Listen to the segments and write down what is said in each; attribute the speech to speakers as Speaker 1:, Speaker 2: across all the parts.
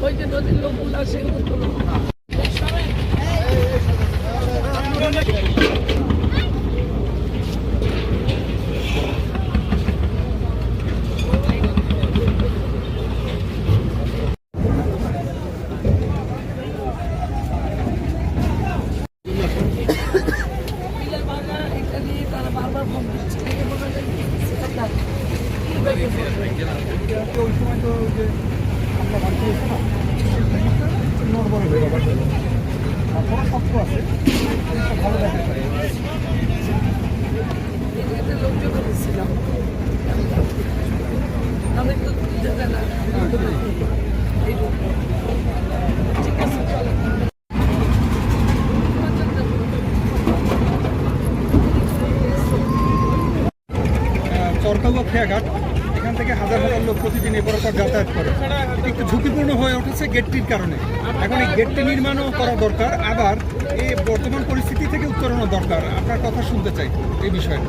Speaker 1: ওই যে নদীর লোকগুলো সেগুলো তুলো। তারা বারবার ফোন করছে
Speaker 2: ওই সময় তো যে আমরা বাড়িতে এসেছিলাম নর্মাল হয়ে যাবার তারপরে শক্ত আছে ভালো দেখা যায়।
Speaker 1: লোকজন ছিলাম অনেক তো ঠিক আছে চলো।
Speaker 2: চরকাউয়া খেয়াঘাট, এখান থেকে হাজার হাজার লোক প্রতিদিন এরপর যাতায়াত করে। একটু ঝুঁকিপূর্ণ হয়ে উঠেছে গেটটির কারণে। এখন এই গেটটি নির্মাণও করা দরকার, আবার এই বর্তমান পরিস্থিতি থেকে উত্তরণও দরকার। আপনার কথা শুনতে চাই এই বিষয়ে।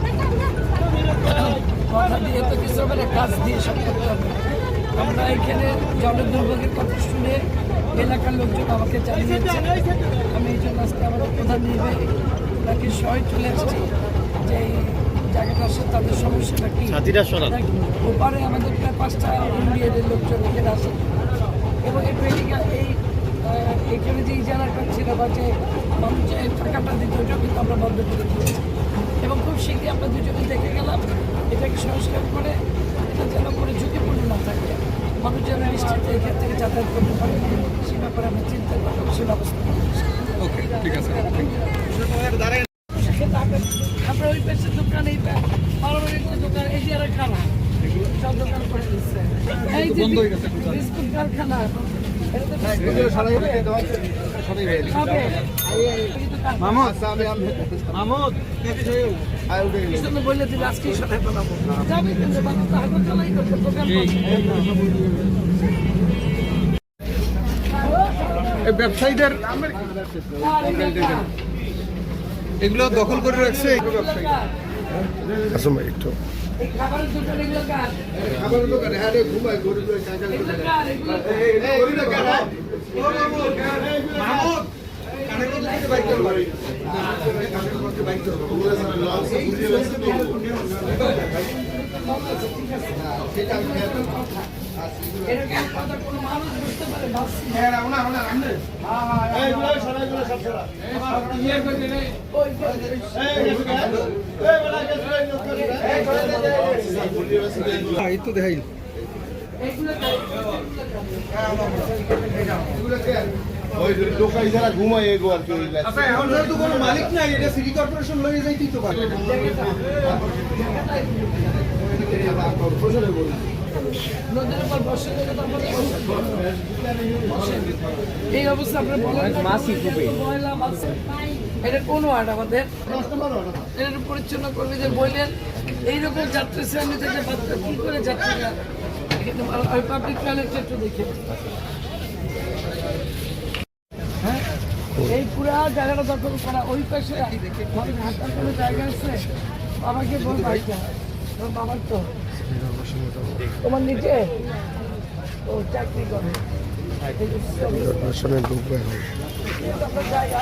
Speaker 1: কথা দিয়ে তো কিছু হবে না, কাজ দিয়ে সব করতে হবে। আমরা এখানে জলের দুর্ভোগের কথা শুনে এলাকার লোকজন আমাকে জানিয়েছে, আমি এই জন্য আজকে আমাদের প্রধান নির্বাহী নাকি সবাই চলে আসছি যে জায়গাটা আসে তাদের সমস্যাটা কি। ওপারে আমাদের প্রায় 5টা ইন্ডিয়াদের লোকজন এখানে আসে এবং এই ট্রেনিং এখানে যে ইজারাটা ছিল বা যে মানুষের টাকাটা দিত ওইটাও কিন্তু আমরা বন্ধ করে দিয়েছি এবং খুব শীঘ্রই আমরা দুজনে দেখে গেলাম এটাকে সংস্কার করে এটা যেন করে ঝুঁকিপূর্ণ না থাকে, মানুষ যেন নিশ্চিত এখান থেকে যাতায়াত করতে পারে সে ব্যাপারে আমরা চিন্তা করলাম, সে ব্যবস্থা
Speaker 2: ওকে, ঠিক আছে।
Speaker 1: আমরা ওই পেশার দোকান এই পারমাণবিক দোকান এই যে আর খানা সব দোকান করে দিচ্ছে এই যে বিস্কুট কারখানা বললে দিলে আজকেই সরাই বানাবো যাবে কিন্তু চালাই করছে দোকান
Speaker 2: ব্যবসায়ীদের এগুলো দখল করে রাখছে ব্যবসায়ী। একটু
Speaker 1: খাবারের দোকান এগুলো কার?
Speaker 2: খাবারের দোকান হ্যাঁ রে ঘুমাই গরিব লোক কাজ করে
Speaker 1: কার এগুলো?
Speaker 2: গরিব লোক কার? মাহমুদ কানে কথা থেকে বাইক করে বাড়ি কানে কথা বাইক করে সেটা আমি
Speaker 1: এরকম কথা কোনো মানুষ বুঝতে পারে ভাবছি
Speaker 2: হ্যাঁ না আমরা আমরা এইগুলো সরাইগুলো সব সরা ইয়ে করে রে ওই এই তো দেখাই
Speaker 3: ওই লোকাই যারা ঘুমায় এগো আর কি।
Speaker 2: আচ্ছা এখন তো কোনো মালিক নাই, এটা সিটি কর্পোরেশন লয়ে যাইতেই তো পারে।
Speaker 1: নদীর উপর বসে এই অবস্থা আপনার বলেন ময়লা মাছ এটা কোন ওয়ার্ড আমাদের এটা পরিচ্ছন্ন কর্মীদের বললেন এইরকম যাত্রী শ্রেণী থেকে কি করে যাত্রীরা পাবলিক টয়লেটটা একটু দেখে হ্যাঁ এই পুরা জায়গাটা দখল করা ওই পাশে হাঁটার কোনো জায়গা আছে বাবাকে বল ভাইটা তোর বাবার তো তোমার নিচে ও চাকরি করে জায়গা